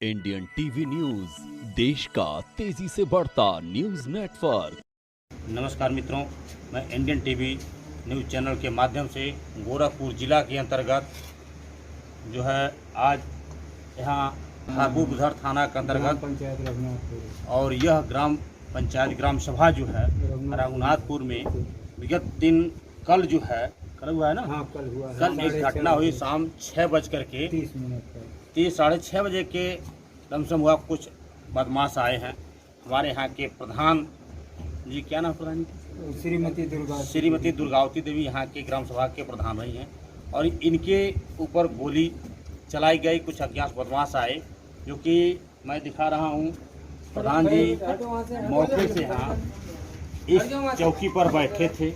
Indian TV news देश का तेजी से बढ़ता न्यूज नेटवर्क। नमस्कार मित्रों, मैं इंडियन टीवी न्यूज़ चैनल के माध्यम से गोरखपुर जिला के अंतर्गत जो है आज यहाँ ठाकुरबुधर थाना के अंतर्गत और यह ग्राम पंचायत ग्राम सभा जो है रघुनाथपुर में विगत दिन कल जो है कल हुआ है ना। हाँ, कल हुआ। कल एक घटना हुई शाम 6:30 साढ़े 6 बजे के लमसम हुआ। कुछ बदमाश आए हैं। हमारे यहाँ के प्रधान जी, क्या नाम प्रधान जी? श्रीमती दुर्गावती देवी यहाँ के ग्राम सभा के प्रधान रही हैं और इनके ऊपर गोली चलाई गई। कुछ अज्ञात बदमाश आए जो कि मैं दिखा रहा हूँ। प्रधान जी मौके से यहाँ इस चौकी पर बैठे थे।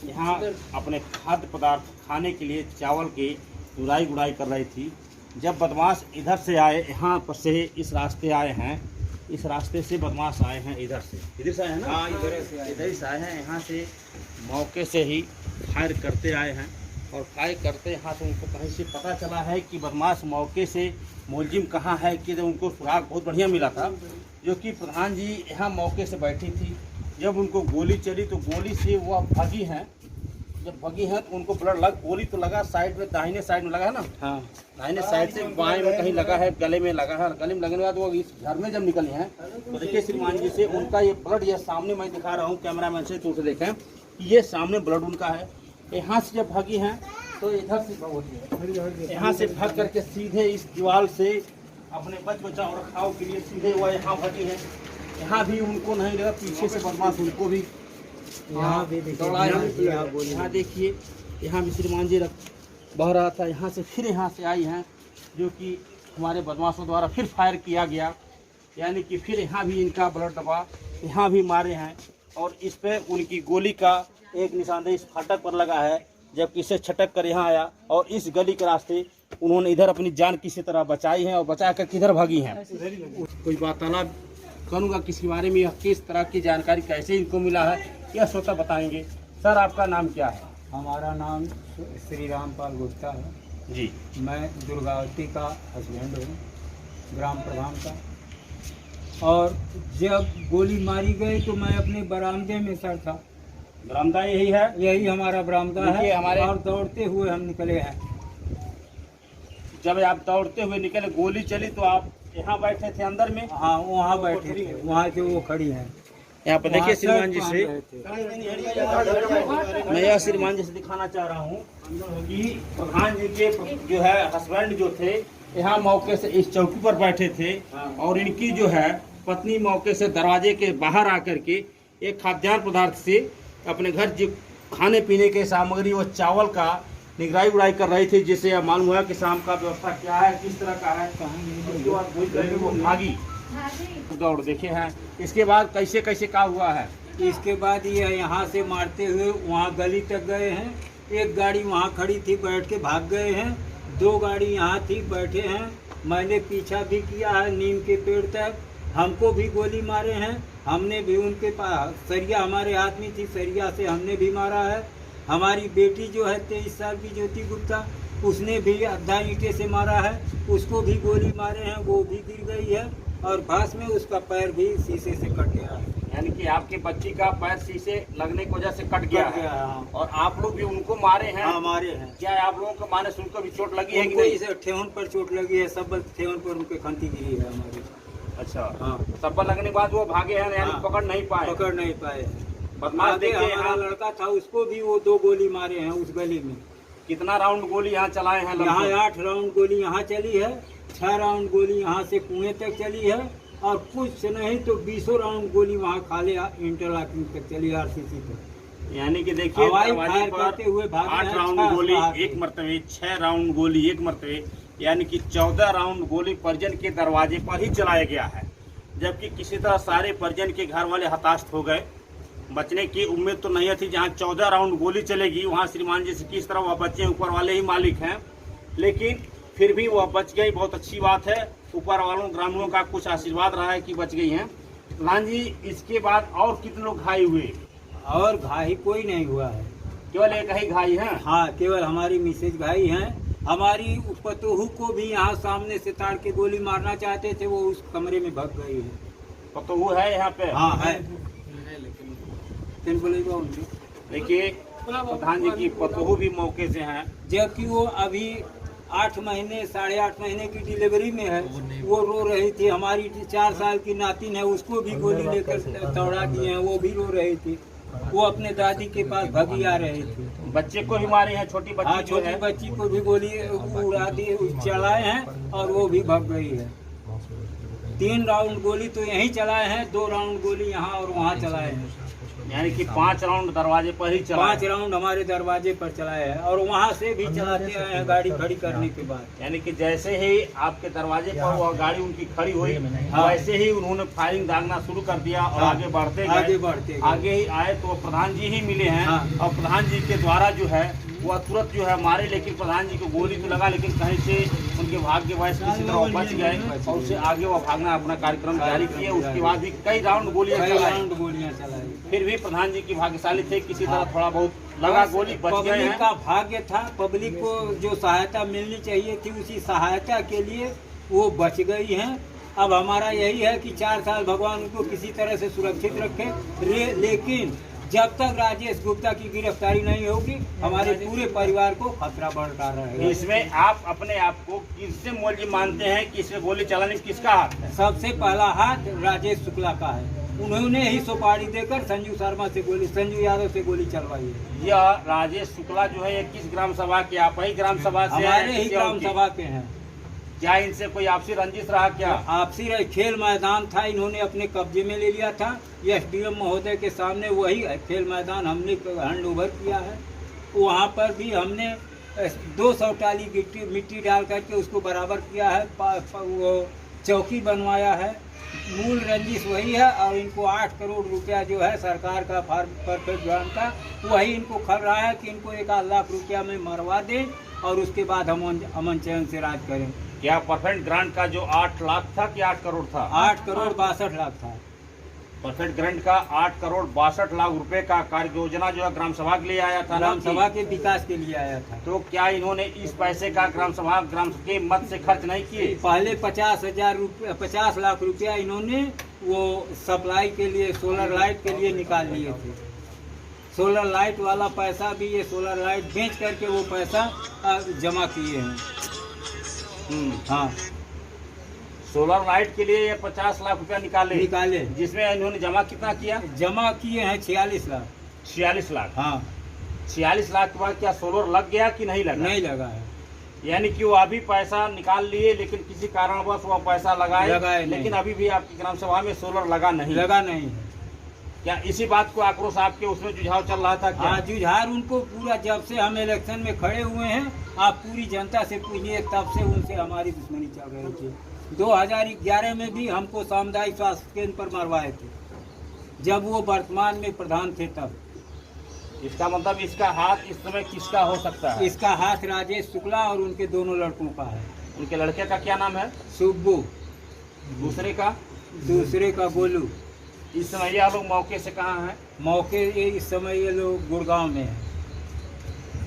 यहाँ अपने खाद्य पदार्थ खाने के लिए चावल की चुराई गुड़ाई कर रही थी। जब बदमाश इधर से आए, यहाँ पर से इस रास्ते आए हैं, इस रास्ते से बदमाश आए हैं, इधर से आए हैं ना। हाँ, इधर से आए हैं। यहाँ से मौके से ही फायर करते आए हैं और फायर करते यहाँ से उनको कहीं से पता चला है कि बदमाश मौके से मुलजिम कहाँ है कि जब उनको सुराग बहुत बढ़िया मिला था, जो कि प्रधान जी यहाँ मौके से बैठी थी। जब उनको गोली चली तो गोली से वो भागी हैं। जब भागी हैं तो उनको ब्लड लग, गोली तो लगा साइड में, दाहिने साइड में लगा है ना। हाँ, दाहिने साइड से बाएं में कहीं लगा है, गले में लगा है। गले में लगने के बाद वो इस घर में जब निकली हैं तो देखिए श्रीमान जी से उनका ये ब्लड, ये सामने मैं दिखा रहा हूँ कैमरामैन से, तो उसे देखें कि ये सामने ब्लड उनका है। यहाँ से जब भागी हैं तो इधर से यहाँ से भाग करके सीधे इस दीवार से अपने बचाव और रखाव के लिए सीधे वो यहाँ भागी है। यहाँ भी उनको नहीं लगा, पीछे से बदमाश उनको भी यहाँ देखिए, यहाँ भी श्रीमान जी बह रहा था। यहाँ से फिर यहाँ से आई हैं जो कि हमारे बदमाशों द्वारा फिर फायर किया गया, यानी कि फिर यहाँ भी इनका ब्लड दबा, यहाँ भी मारे हैं और इस पे उनकी गोली का एक निशानदेही इस फाटक पर लगा है। जबकि इसे छटक कर यहाँ आया और इस गली के रास्ते उन्होंने इधर अपनी जान किसी तरह बचाई है और बचा कर किधर भागी हैं। कोई वार्तालाप करूँगा किसके बारे में, किस तरह की जानकारी कैसे इनको मिला है, यह स्वतः बताएंगे। सर, आपका नाम क्या है? हमारा नाम श्री रामपाल गुप्ता है जी। मैं दुर्गावती का हस्बैंड हूँ, ग्राम प्रधान का। और जब गोली मारी गई तो मैं अपने बरामदे में सर था। बरामदा यही है? यही हमारा बरामदा है हमारे। और दौड़ते हुए हम निकले हैं। जब आप दौड़ते हुए निकले, गोली चली तो आप यहाँ बैठे थे अंदर में? हाँ, वहाँ बैठे थे, वहाँ से वो खड़ी हैं। यहाँ पर देखिए श्रीमान जी से मैं यह श्रीमान जी से दिखाना चाह रहा हूँ कि प्रधान जी के जो है हस्बैंड जो थे यहाँ मौके से इस चौकी पर बैठे थे और इनकी जो है पत्नी मौके से दरवाजे के बाहर आकर के एक खाद्यान्न पदार्थ से अपने घर जो खाने पीने के सामग्री और चावल का निगरानी उड़ाई कर रही थी, जिससे यह मालूम हुआ कि शाम का व्यवस्था क्या है, किस तरह का है। उसके बाद वो भागी दौड़ देखे हैं। इसके बाद कैसे कैसे क्या हुआ है? इसके बाद ये यहाँ से मारते हुए वहाँ गली तक गए हैं। एक गाड़ी वहाँ खड़ी थी, बैठ के भाग गए हैं। 2 गाड़ी यहाँ थी, बैठे हैं। मैंने पीछा भी किया है नीम के पेड़ तक। हमको भी गोली मारे हैं। हमने भी उनके पास सरिया हमारे हाथ में थी, सरिया से हमने भी मारा है। हमारी बेटी जो है 23 साल की ज्योति गुप्ता, उसने भी आधा ईंटे से मारा है, उसको भी गोली मारे हैं, वो भी गिर गई है और पास में उसका पैर भी शीशे से कट गया है। यानी कि आपके बच्ची का पैर शीशे लगने की वजह से कट गया है। हाँ। और आप लोग भी उनको मारे हैं? हाँ, मारे हैं। क्या आप लोगों को मारने से उनको भी चोट लगी है कि उनको नहीं? इसे ठेहुन पर चोट लगी है, सब ठेहुन पर उनके खंती गिरी है हमारे। अच्छा। हाँ, सब लगने के बाद वो भागे हैं, यानी हाँ, पकड़ नहीं पाए। बदमाश आगे देखे हमारा लड़का था, उसको भी वो 2 गोली मारे हैं उस गली में। कितना राउंड गोली यहाँ चलाए हैं? यहाँ 8 राउंड गोली यहाँ चली है, 6 राउंड गोली यहाँ से कुएं तक चली है और कुछ नहीं तो 20 राउंड गोली वहाँ खाले इंटरलॉकिंग तक चली, RCC तक। यानी कि देखिए हवाई फायर करते हुए 8 राउंड गोली एक मरतबे, 6 राउंड गोली एक मरतबे, यानी कि 14 राउंड गोली परिजन के दरवाजे पर ही चलाया गया है। जबकि किसी तरह सारे परिजन के घर वाले हताश हो गए। बचने की उम्मीद तो नहीं थी। जहाँ 14 राउंड गोली चलेगी वहाँ श्रीमान जी से किस तरह वह बचे, ऊपर वाले ही मालिक हैं, लेकिन फिर भी वह बच गई। बहुत अच्छी बात है, ऊपर वालों ग्रामीणों का कुछ आशीर्वाद रहा है कि बच गई हैं। प्रधान जी, इसके बाद और कितने लोग घायल हुए? और घायल कोई नहीं हुआ है, केवल एक ही घायल है? हाँ, केवल हमारी मिसेज घायल हैं हमारी पतोहू को भी यहाँ सामने से ताड़ के गोली मारना चाहते थे, वो उस कमरे में भाग गई है। पतोहू है यहाँ पे? हाँ है, लेकिन बोलेगा उनसे। देखिए प्रधान जी की पतोहू भी मौके से हैं, जबकि वो अभी 8 महीने 8.5 महीने की डिलीवरी में है। वो रो रही थी। हमारी 4 साल की नातिन है, उसको भी गोली लेकर दौड़ा दिए हैं, वो भी रो रही थी। वो अपने दादी के पास भागी आ रही थी। बच्चे को भी मारे हैं, छोटी बच्ची हाँ, छोटी बच्ची को भी गोली उड़ा दी, चलाए हैं और वो भी भाग गई है। 3 राउंड गोली तो यहीं चलाए हैं, 2 राउंड गोली यहाँ और वहाँ चलाए हैं। यानी कि 5 राउंड दरवाजे पर ही चला। 5 राउंड हमारे दरवाजे पर चलाए हैं और वहाँ से भी चलाते आए हैं गाड़ी खड़ी करने के बाद। यानी कि जैसे ही आपके दरवाजे पर वो गाड़ी उनकी खड़ी हुई, वैसे ही उन्होंने फायरिंग दागना शुरू कर दिया और आगे बढ़ते आगे ही आए तो प्रधान जी ही मिले हैं। और प्रधान जी के द्वारा जो है वह तुरंत जो है मारे, लेकिन प्रधान जी को गोली तो लगा, लेकिन कहीं से उनके भाग्यवश किसी तरह वो बच गए और उससे आगे वो भागना अपना कार्यक्रम जारी किए। उसके बाद भी कई राउंड गोलियां चलाई, फिर भी प्रधान जी की भाग्यशाली थे, किसी तरह थोड़ा बहुत लगा, गोली बच गए हैं। पब्लिक का भाग्य था, पब्लिक को जो सहायता मिलनी चाहिए थी उसी सहायता के लिए वो बच गई हैं। अब हमारा यही है कि 4 साल भगवान उनको किसी तरह से सुरक्षित रखे, लेकिन जब तक राजेश गुप्ता की गिरफ्तारी नहीं होगी हमारे पूरे परिवार को खतरा बरकरार रहेगा। इसमें आप अपने आप को किससे मुलजिम मानते हैं कि इसमें गोली चलाने में किसका हाथ है? सबसे पहला हाथ राजेश शुक्ला का है। उन्होंने ही सुपारी देकर संजू यादव से गोली चलवाई है। यह राजेश शुक्ला जो है ये किस ग्राम सभा के? आप ही ग्राम सभा से? हमारे ही ग्राम सभा के हैं। क्या इनसे कोई आपसी रंजिश रहा? क्या आपसी खेल मैदान था, इन्होंने अपने कब्जे में ले लिया था। एसडीएम महोदय के सामने वही खेल मैदान हमने हैंड ओवर किया है। वहाँ पर भी हमने 200 टाली मिट्टी डाल करके उसको बराबर किया है, वो चौकी बनवाया है। मूल रंजिश वही है और इनको 8 करोड़ रुपया जो है सरकार का परफेक्ट ग्रांट का, वही इनको खल रहा है कि इनको 1 लाख रुपया में मरवा दें और उसके बाद हम अमन चैन से राज करें। क्या परफेक्ट ग्रांट का जो 8 लाख था कि 8 करोड़ था? 8 करोड़ 62 लाख था। परफेक्ट ग्रांट का 8 करोड़ 62 लाख रुपए का कार्य योजना जो है ग्राम सभा के लिए आया था, ग्राम सभा के विकास के लिए आया था। तो क्या इन्होंने इस पैसे का ग्राम के मद से खर्च नहीं किए? पहले 50 लाख रुपया इन्होंने वो सप्लाई के लिए सोलर लाइट के लिए निकाल लिए थे। सोलर लाइट वाला पैसा भी ये सोलर लाइट बेच करके वो पैसा जमा किए हैं। हाँ, सोलर लाइट के लिए ये 50 लाख रुपया निकाले, जिसमें इन्होंने जमा कितना किया? जमा किए हैं 46 लाख। 46 लाख? हाँ। 46 लाख के बाद क्या सोलर लग गया कि नहीं लगा? नहीं लगा है। यानी कि वो अभी पैसा निकाल लिए, लेकिन किसी कारणवश वो पैसा लगाए लेकिन अभी भी आपकी ग्राम सभा में सोलर लगा नहीं है। क्या इसी बात को आक्रोश आपके उसमें जुझाव चल रहा था? हाँ, जुझार उनको पूरा, जब से हम इलेक्शन में खड़े हुए हैं, आप पूरी जनता से पूछिए, तब से उनसे हमारी दुश्मनी चल रही थी। 2011 में भी हमको सामुदायिक स्वास्थ्य केंद्र पर मरवाए थे, जब वो वर्तमान में प्रधान थे तब। इसका मतलब इसका हाथ इस समय किसका हो सकता है? इसका हाथ राजेश शुक्ला और उनके दोनों लड़कों का है। उनके लड़के का क्या नाम है? सुब्बू। दूसरे का गोलू। इस समय ये लोग मौके से कहाँ हैं? मौके इस समय ये लोग गुड़गांव में हैं।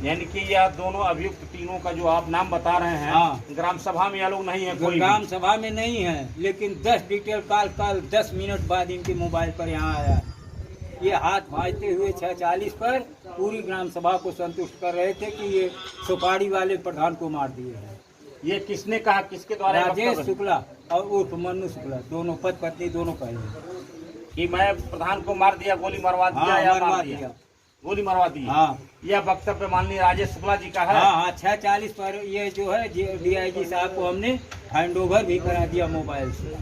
यानी कि यह दोनों अभियुक्त तीनों का जो आप नाम बता रहे हैं, हाँ, ग्राम सभा में यह लोग नहीं है? कोई ग्राम सभा में नहीं है, लेकिन 10 डिटेल कॉल 10 मिनट बाद इनके मोबाइल पर यहाँ आया है। ये हाथ भाजते हुए 6:40 पर पूरी ग्राम सभा को संतुष्ट कर रहे थे कि ये सुपारी वाले प्रधान को मार दिए हैं। ये किसने कहा? किसके द्वारा? राजेश शुक्ला और उर्फ मन्नू शुक्ला, दोनों पति पत्नी दोनों कहे कि मैं प्रधान को मार दिया, गोली मरवा दिया। हाँ, मरवा दिया, गोली मरवा दी। हाँ। यह वक्तव्य माननीय राजेश शुक्ला जी का है। हाँ, 6:40 पर ये जो है DIG साहब को हमने हैंड ओवर भी करा दिया मोबाइल से।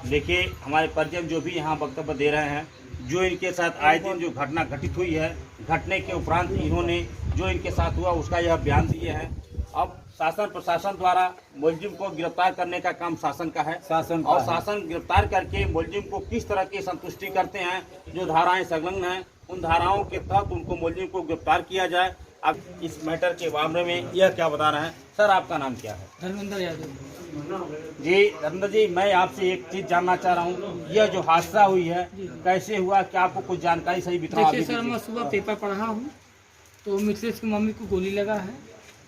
देखिए, हमारे परिजन जो भी यहाँ वक्तव्य दे रहे हैं, जो इनके साथ आए दिन जो घटना घटित हुई है, घटने के उपरांत इन्होंने जो इनके साथ हुआ उसका यह बयान दिए हैं। अब शासन प्रशासन द्वारा मुलजिम को गिरफ्तार करने का काम शासन का है। शासन गिरफ्तार करके मुलजिम को किस तरह की संतुष्टि करते हैं, जो धाराएं संलग्न हैं, उन धाराओं के तहत उनको मुलजिम को गिरफ्तार किया जाए। अब इस मैटर के मामले में यह क्या बता रहे हैं? सर, आपका नाम क्या है? धर्मेंद्र यादव। जी धर्मेंद्र जी, मैं आपसे एक चीज जानना चाह रहा हूँ, यह जो हादसा हुई है कैसे हुआ? क्या आपको कुछ जानकारी सही बताओ? देखिए सर, मैं सुबह पेपर पढ़ रहा हूँ तो मिसेस की मम्मी को गोली लगा है,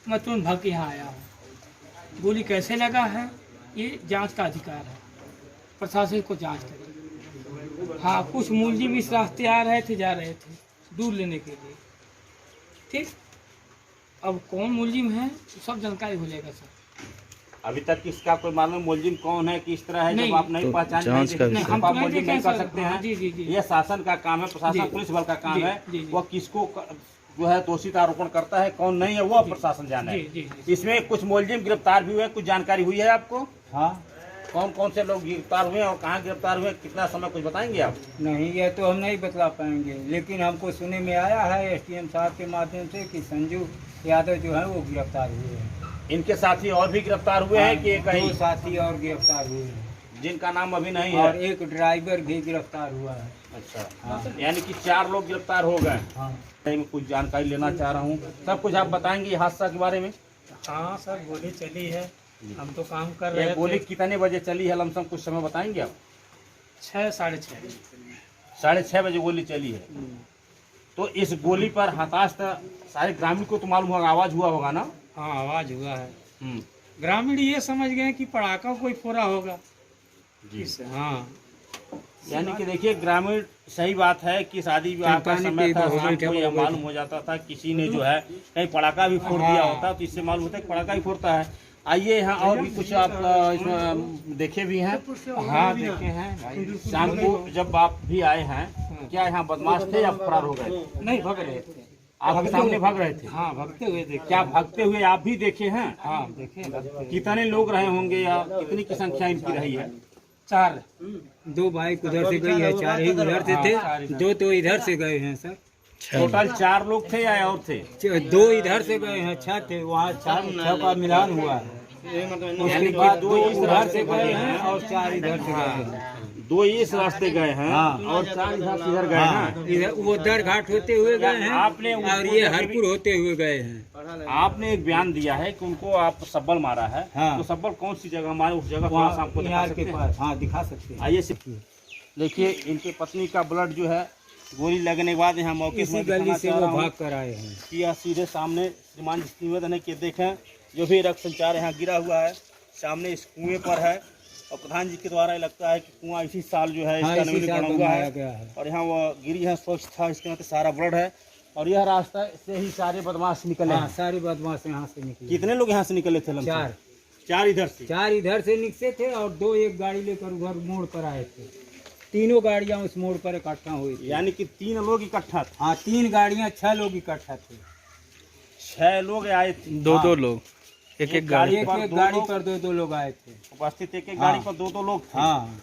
मैं तुरंत भाग के यहाँ आया हूँ। गोली कैसे लगा है ये जांच का अधिकार है, प्रशासन को जांच करें। हाँ, कुछ मुलजिम इस रास्ते आ रहे थे, जा रहे थे दूर लेने के लिए, ठीक। अब कौन मुलजिम है सब जानकारी हो जाएगा सर। अभी तक इसका कोई मालूम मुलजिम कौन है, किस तरह है, नहीं, जब आप नहीं पहचान पाएंगे हम आप मुलजिम नहीं कर सकते हैं। जी जी जी। ये शासन का काम है, प्रशासन जी। पुलिस बल का काम जी, है। जी, जी। वो किसको जो है दोषित आरोपण करता है, कौन नहीं है, वो प्रशासन जाने। जी, जी, जी। इसमें कुछ मुलजिम गिरफ्तार भी हुए, कुछ जानकारी हुई है आपको? हाँ, कौन कौन से लोग गिरफ्तार हुए और कहाँ गिरफ्तार हुए, कितना समय, कुछ बताएंगे आप? नहीं ये तो हम नहीं बतला पाएंगे, लेकिन हमको सुनने में आया है एसडीएम साहब के माध्यम से कि संजू यादव जो है वो गिरफ्तार हुए हैं। इनके साथी और भी गिरफ्तार हुए हैं कि एक ही? 2 साथी और गिरफ्तार हुए हैं जिनका नाम अभी नहीं और है। एक ड्राइवर भी गिरफ्तार हुआ है। अच्छा, हाँ। यानी कि 4 लोग गिरफ्तार हो गए। हाँ मैं कुछ जानकारी लेना चाह रहा हूँ, सब कुछ आप बताएंगे ये हादसा के बारे में? हाँ सर, गोली चली है, हम तो काम कर ये गोली कितने बजे चली है, लमसम कुछ समय बताएंगे आप? 6 साढ़े 6। 6:30 बजे गोली चली है। तो इस गोली पर हताश सारे ग्रामीण को तो मालूम होगा, आवाज हुआ होगा ना? हाँ, आवाज हुआ है। ग्रामीण ये समझ गए कि पटाखा कोई फोड़ा होगा। जी। हाँ, यानी कि देखिए ग्रामीण, सही बात है कि शादी विवाह का समय था, शाम को यह मालूम हो जाता था किसी ने जो है कहीं पटाखा भी फोड़ दिया होता, तो इससे मालूम होता है कि पटाखा ही फोड़ता है। आइए यहाँ और भी कुछ आप इसमें देखे भी हैं? हाँ देखे हैं भाई। शाम को जब आप भी आए हैं, क्या यहाँ बदमाश थे या फरार हो गए? नहीं, भाग रहे थे। आपके सामने भाग रहे थे? हाँ, भागते हुए देखे। क्या भागते हुए आप भी देखे हैं? हाँ देखे, भागते हुए। कितने लोग रहे होंगे या कितनी की संख्या इनकी रही है? 4। 2 बाइक उधर से गई है, 4 ही उधर से थे, 2 तो इधर से गए हैं सर। टोटल 4 लोग थे या और थे? 2 इधर से गए हैं, 6 थे, वहाँ 6 का मिलान हुआ है। उसके बाद 2 उधर से गए हैं और 4 इधर से गए हैं। 2 इस रास्ते गए हैं हाँ। और 4 इधर गए हाँ, हैं। इधर वो दरघाट होते हुए गए हैं आपने और ये हरपुर होते हुए गए हैं। आपने एक बयान दिया है कि उनको आप सब्बल मारा है। हाँ। तो सब्बल कौन सी जगह मारे, उस जगह थोड़ा सा आपको दिखा इनार सकते के हैं? पास। हाँ, दिखा सकते हैं। आइए देखिए, इनके पत्नी का ब्लड जो है गोली लगने के बाद यहाँ मौके इसी गली से वो भाग कर आए हैं। कि यह सीधे सामने श्रीमान जी निवेदन है कि देखें जो भी रक्त संचार यहाँ गिरा हुआ है सामने इस कुएं पर है, और प्रधान जी के द्वारा ये लगता है कि कुआं इसी साल जो है हाँ, इसका इसी साल नवीनीकरण हुआ बनाया है। गया है। और यहाँ वो गिरी है, स्वच्छ था, इसके मतलब सारा ब्लड है। और यह रास्ता से ही सारे बदमाश निकले हाँ, हैं। सारे बदमाश यहाँ से निकले। कितने लोग यहाँ से निकले थे? लमसम 4 4 इधर से। 4 इधर से निकले थे और 2 एक गाड़ी लेकर उधर मोड़ पर आए थे। तीनों गाड़ियाँ उस मोड़ पर इकट्ठा हुई थी। यानी कि 3 लोग इकट्ठा थे। हाँ, 3 गाड़ियाँ, 6 लोग इकट्ठा थे। 6 लोग आए थे। 2 लोग, एक गाड़ी एक एक गाड़ी पर 2 लोग आए थे। उपस्थित एक हाँ। गाड़ी पर 2 लोग थे। हाँ,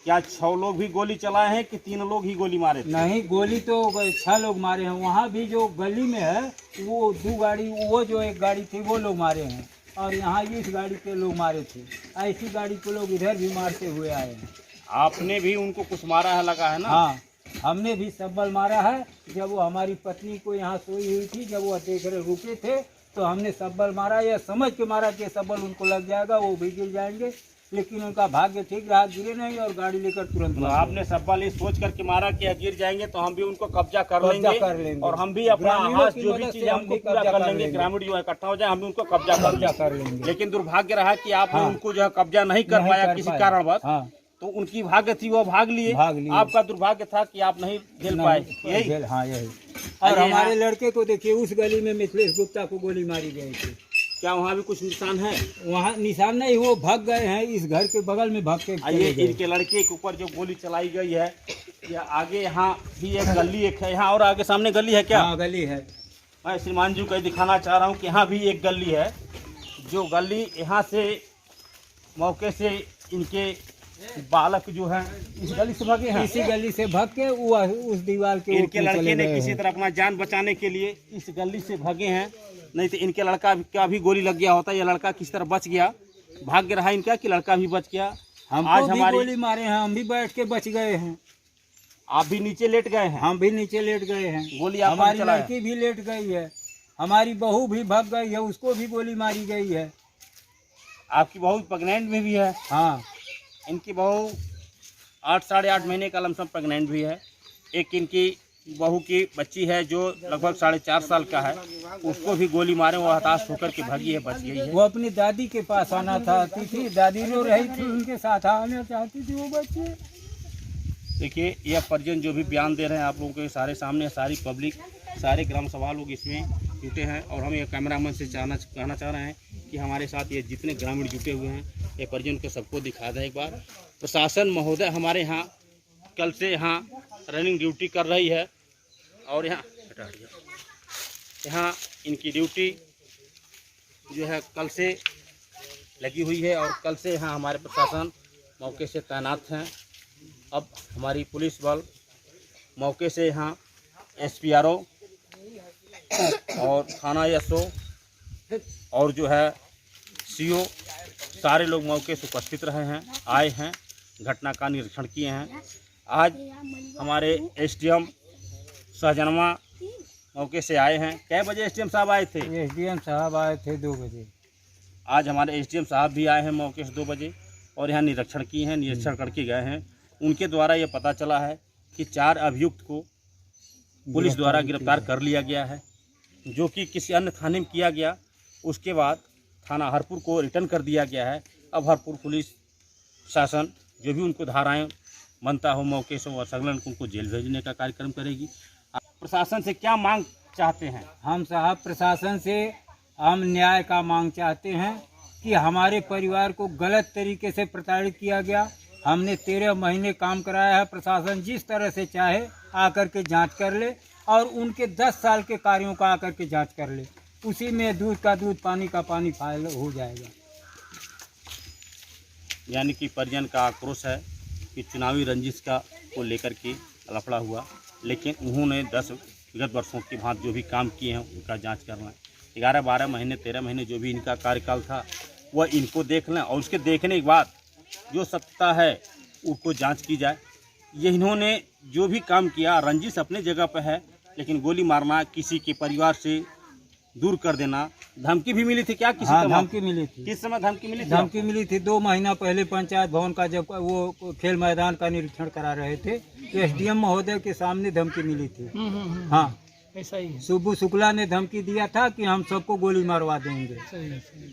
क्या 6 लोग भी गोली चलाए हैं कि 3 लोग ही गोली मारे थे? नहीं, गोली तो 6 लोग मारे हैं। वहाँ भी जो गली में है वो 2 गाड़ी, वो जो एक गाड़ी थी वो लोग मारे हैं, और यहाँ इस गाड़ी के लोग मारे थे। ऐसी गाड़ी को लोग इधर भी मारते हुए आए हैं। आपने भी उनको कुछ मारा है, लगा है ना? हाँ, हमने भी सब्बल मारा है। जब वो हमारी पत्नी को यहाँ सोई हुई थी, जब वो देख रहे रुके थे, तो हमने सब्बल मारा, या समझ के मारा कि सब्बल उनको लग जाएगा, वो भी गिर जाएंगे, लेकिन उनका भाग्य ठीक रहा, गिरे नहीं और गाड़ी लेकर तुरंत तो भाग आपने सब्बल ये सोच करके मारा कि यह गिर जाएंगे तो हम भी उनको कब्जा कर कब्जा कर लेंगे। और हम भी अपना ग्रामीणों आवाज की जो भी मदद चीज से हम हमको भी पूरा कब्जा कर कर लेंगे, लेंगे। ग्रामीण जो इकट्ठा हो जाए हम भी उनको कब्जा कब्जा कर लेंगे। लेकिन दुर्भाग्य रहा कि आपने हाँ। उनको जो है कब्जा नहीं कर नहीं पाया कर किसी पाए। कारणवश। हाँ, तो उनकी भाग्य थी, वो भाग लिए। आपका दुर्भाग्य था कि आप नहीं झेल पाए। यही हाँ, यही। और आइए हमारे यहाँ। लड़के को देखिए, उस गली में मिथिलेश गुप्ता को गोली मारी गई थी। क्या वहाँ भी कुछ निशान है? वहाँ निशान नहीं, वो भाग गए हैं, इस घर के बगल में भाग के आइए, चले गए। इनके लड़के के ऊपर जो गोली चलाई गई है, या आगे यहाँ भी एक गली एक है, यहाँ और आगे सामने गली है क्या? हाँ, गली है। मैं श्रीमान जी को ये दिखाना चाह रहा हूँ कि यहाँ भी एक गली है, जो गली यहाँ से मौके से इनके बालक जो है इस गली से भागे हैं। इसी गली से भाग के वो उस दीवार के इनके ऊपर लड़के चले ने गए किसी हैं। तरह अपना जान बचाने के लिए इस गली से भागे हैं, नहीं तो इनके लड़का का भी गोली लग गया होता। ये लड़का किस तरह बच गया, भाग्य रहा इनका कि लड़का भी बच गया। हमको भी गोली मारे हैं, हम भी बैठ के बच गए हैं। आप भी नीचे लेट गए हैं? हम भी नीचे लेट गए हैं। गोली आपने हमारी चलाया? लड़की भी लेट गई है, हमारी बहू भी भाग गई है, उसको भी गोली मारी गई है। आपकी बहू प्रेग्नेंट में भी है? हाँ, इनकी बहू 8 साढ़े 8 महीने का लमसम प्रेग्नेंट भी है। एक इनकी बहू की बच्ची है जो लगभग 4.5 साल का है, उसको भी गोली मारे, वो हताश होकर के भागी है, बच गई है। वो अपनी दादी के पास आना चाहती थी, दादी रो रही थी, उनके साथ आना चाहती थी वो बच्चे। देखिए यह परिजन जो भी बयान दे रहे हैं आप लोगों के सारे सामने, सारी पब्लिक, सारे ग्राम सभा लोग इसमें जुटे हैं। और हम ये कैमरामैन से कहना चाह रहे हैं कि हमारे साथ ये जितने ग्रामीण जुटे हुए हैं, ये परिजन को सबको दिखा दें एक बार। प्रशासन महोदय हमारे यहाँ कल से यहाँ रनिंग ड्यूटी कर रही है और यहाँ इनकी ड्यूटी जो है कल से लगी हुई है और कल से यहाँ हमारे प्रशासन मौके से तैनात हैं। अब हमारी पुलिस बल मौके से यहाँ SPRO और थाना SO और जो है CO सारे लोग मौके से उपस्थित रहे हैं, आए हैं, घटना का निरीक्षण किए हैं। आज हमारे SDM सहजनवा मौके से आए हैं। कै बजे SDM साहब आए थे? SDM साहब आए थे 2 बजे। आज हमारे SDM साहब भी आए हैं मौके से 2 बजे और यहाँ निरीक्षण किए हैं, निरीक्षण करके गए हैं। उनके द्वारा ये पता चला है कि 4 अभियुक्त को पुलिस द्वारा गिरफ्तार कर लिया गया है, जो कि किसी अन्य थाने में किया गया। उसके बाद थाना हरपुर को रिटर्न कर दिया गया है। अब हरपुर पुलिस शासन जो भी उनको धाराएं बनता हो मौके से वो संलग्न उनको जेल भेजने का कार्यक्रम करेगी। प्रशासन से क्या मांग चाहते हैं? हम साहब प्रशासन से हम न्याय का मांग चाहते हैं कि हमारे परिवार को गलत तरीके से प्रताड़ित किया गया। हमने 13 महीने काम कराया है। प्रशासन जिस तरह से चाहे आकर के जांच कर ले और उनके 10 साल के कार्यों का आकर के जांच कर ले। उसी में दूध का दूध, पानी का पानी फाइल हो जाएगा। यानी कि परिजन का आक्रोश है कि चुनावी रंजिश का को लेकर के लफड़ा हुआ, लेकिन उन्होंने 10 विगत वर्षों की भांति जो भी काम किए हैं उनका जांच करना है। 11, 12 महीने, 13 महीने जो भी इनका कार्यकाल था वह इनको देख लें और उसके देखने के बाद जो सत्ता है उनको जांच की जाए। ये इन्होंने जो भी काम किया, रंजिश अपने जगह पर है, लेकिन गोली मारना, किसी के परिवार से दूर कर देना, धमकी भी मिली थी क्या? किसी हाँ, धमकी मिली थी। किस समय धमकी मिली थी? धमकी मिली थी 2 महीना पहले पंचायत भवन का, जब वो खेल मैदान का निरीक्षण करा रहे थे, SDM महोदय के सामने धमकी मिली थी। हाँ, ऐसा ही है। सुब्बू शुक्ला ने धमकी दिया था कि हम सबको गोली मारवा देंगे। सही है, सही है।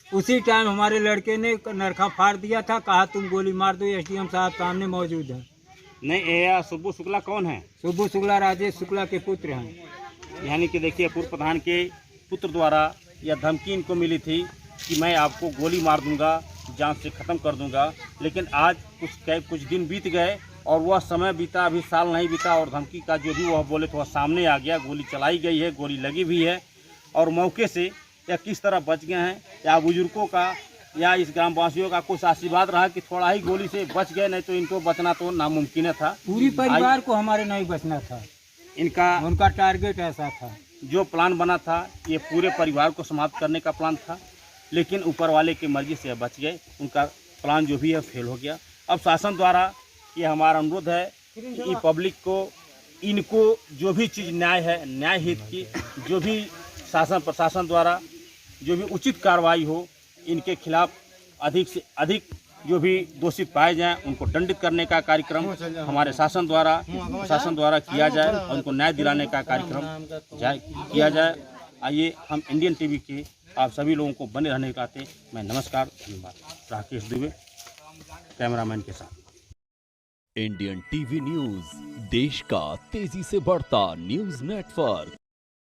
उसी टाइम हमारे लड़के ने नरखा फाड़ दिया था, कहा तुम गोली मार दो। SDM साहब सामने मौजूद हैं। नहीं, ये सुब्बू शुक्ला कौन है? सुब्बू शुक्ला राजेश शुक्ला के पुत्र हैं। यानी कि देखिए पूर्व प्रधान के पुत्र द्वारा यह धमकी इनको मिली थी कि मैं आपको गोली मार दूंगा, जान से ख़त्म कर दूंगा। लेकिन आज कुछ दिन बीत गए और वह समय बीता, अभी साल नहीं बीता और धमकी का जो भी वह बोले तो वह सामने आ गया। गोली चलाई गई है, गोली लगी भी है और मौके से या किस तरह बच गए हैं, या बुजुर्गों का या इस ग्रामवासियों का कुछ आशीर्वाद रहा कि थोड़ा ही गोली से बच गए, नहीं तो इनको बचना तो नामुमकिन था। पूरी परिवार को हमारे नहीं बचना था। उनका टारगेट ऐसा था। जो प्लान बना था ये पूरे परिवार को समाप्त करने का प्लान था, लेकिन ऊपर वाले की मर्जी से बच गए। उनका प्लान जो भी है फेल हो गया। अब शासन द्वारा ये हमारा अनुरोध है कि पब्लिक को इनको जो भी चीज़ न्याय है, न्याय हित की जो भी शासन प्रशासन द्वारा जो भी उचित कार्रवाई हो, इनके खिलाफ अधिक से अधिक जो भी दोषी पाए जाएं उनको दंडित करने का कार्यक्रम हमारे शासन द्वारा किया जाए और उनको न्याय दिलाने का कार्यक्रम किया जाए। आइए हम इंडियन टीवी के आप सभी लोगों को बने रहने का मैं नमस्कार, धन्यवाद। राकेश दुबे कैमरामैन के साथ। इंडियन टीवी न्यूज, देश का तेजी से बढ़ता न्यूज नेटवर्क।